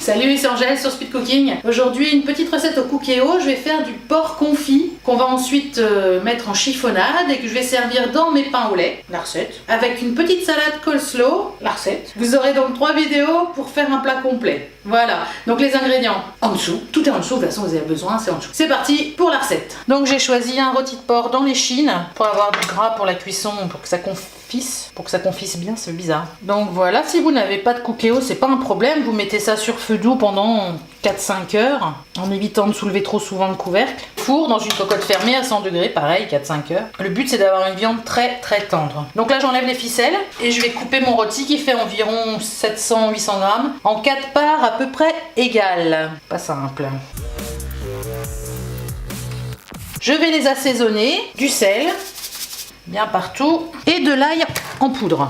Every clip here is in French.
Salut, c'est Angèle sur Speed Cooking. Aujourd'hui, une petite recette au cookéo. Je vais faire du porc confit qu'on va ensuite mettre en chiffonnade et que je vais servir dans mes pains au lait, la recette, avec une petite salade coleslaw, la recette. Vous aurez donc 3 vidéos pour faire un plat complet. Voilà, donc les ingrédients en dessous, tout est en dessous, de toute façon vous avez besoin, c'est en dessous. C'est parti pour la recette. Donc j'ai choisi un rôti de porc dans l'échine pour avoir du gras pour la cuisson, pour que ça confisse bien, c'est bizarre. Donc voilà, si vous n'avez pas de cookéo, c'est pas un problème, vous mettez ça sur feu doux pendant 4-5 heures, en évitant de soulever trop souvent le couvercle. Four dans une cocotte fermée à 100 degrés, pareil, 4-5 heures. Le but c'est d'avoir une viande très très tendre. Donc là j'enlève les ficelles et je vais couper mon rôti qui fait environ 700-800 grammes en 4 parts à peu près égales. Pas simple. Je vais les assaisonner, du sel, bien partout, et de l'ail en poudre.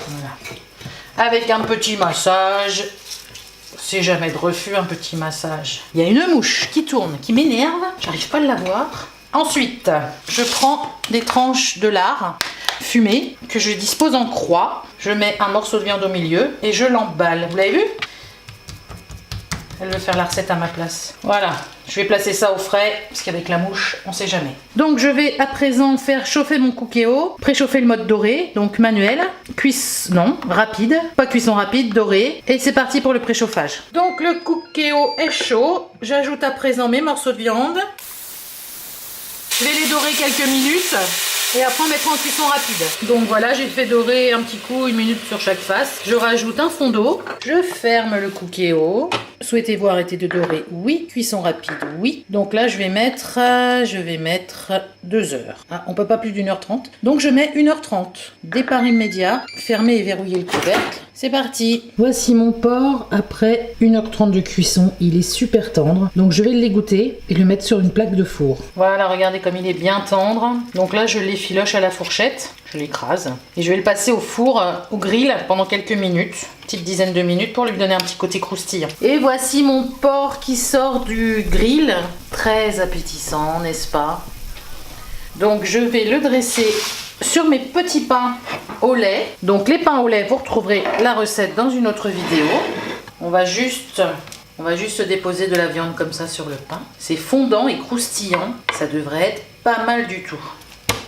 Voilà. Avec un petit massage, c'est jamais de refus, un petit massage. Il y a une mouche qui tourne, qui m'énerve, j'arrive pas à la voir. Ensuite, je prends des tranches de lard fumé que je dispose en croix. Je mets un morceau de viande au milieu et je l'emballe. Vous l'avez vu ? Elle veut faire la recette à ma place. Voilà, je vais placer ça au frais, parce qu'avec la mouche, on sait jamais. Donc je vais à présent faire chauffer mon cookéo, préchauffer le mode doré, donc manuel, rapide, pas cuisson rapide, doré, et c'est parti pour le préchauffage. Donc le cookéo est chaud, j'ajoute à présent mes morceaux de viande. Je vais les dorer quelques minutes. Et après on mettra en cuisson rapide. Donc voilà, j'ai fait dorer un petit coup, 1 minute sur chaque face. Je rajoute un fond d'eau. Je ferme le cookéo. Souhaitez-vous arrêter de dorer? Oui. Cuisson rapide? Oui. Donc là je vais mettre 2 heures. Ah, on peut pas plus d'1h30. Donc je mets 1h30. Départ immédiat. Fermer et verrouiller le couvercle. C'est parti. Voici mon porc après 1h30 de cuisson. Il est super tendre. Donc je vais l'égoutter et le mettre sur une plaque de four. Voilà, regardez comme il est bien tendre. Donc là je l'effiloche à la fourchette. Je l'écrase. Et je vais le passer au four, au grill pendant quelques minutes. Petite dizaine de minutes pour lui donner un petit côté croustillant. Et voici mon porc qui sort du grill. Très appétissant, n'est-ce pas? Donc je vais le dresser sur mes petits pains au lait. Donc les pains au lait, vous retrouverez la recette dans une autre vidéo. On va juste déposer de la viande comme ça sur le pain. C'est fondant et croustillant. Ça devrait être pas mal du tout.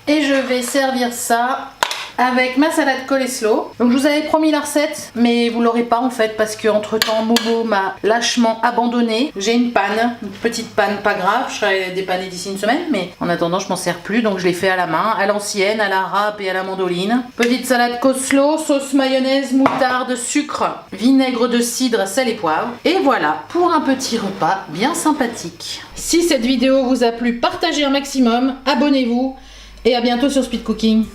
Et je vais servir ça avec ma salade coleslaw. Donc je vous avais promis la recette, mais vous l'aurez pas en fait parce que entre temps Momo m'a lâchement abandonné. J'ai une panne, une petite panne, pas grave, je serai dépannée d'ici une semaine, mais en attendant je m'en sers plus, donc je l'ai fait à la main, à l'ancienne, à la râpe et à la mandoline. Petite salade coleslaw, sauce mayonnaise, moutarde, sucre, vinaigre de cidre, sel et poivre. Et voilà pour un petit repas bien sympathique. Si cette vidéo vous a plu, partagez un maximum, abonnez-vous et à bientôt sur Speed Cooking.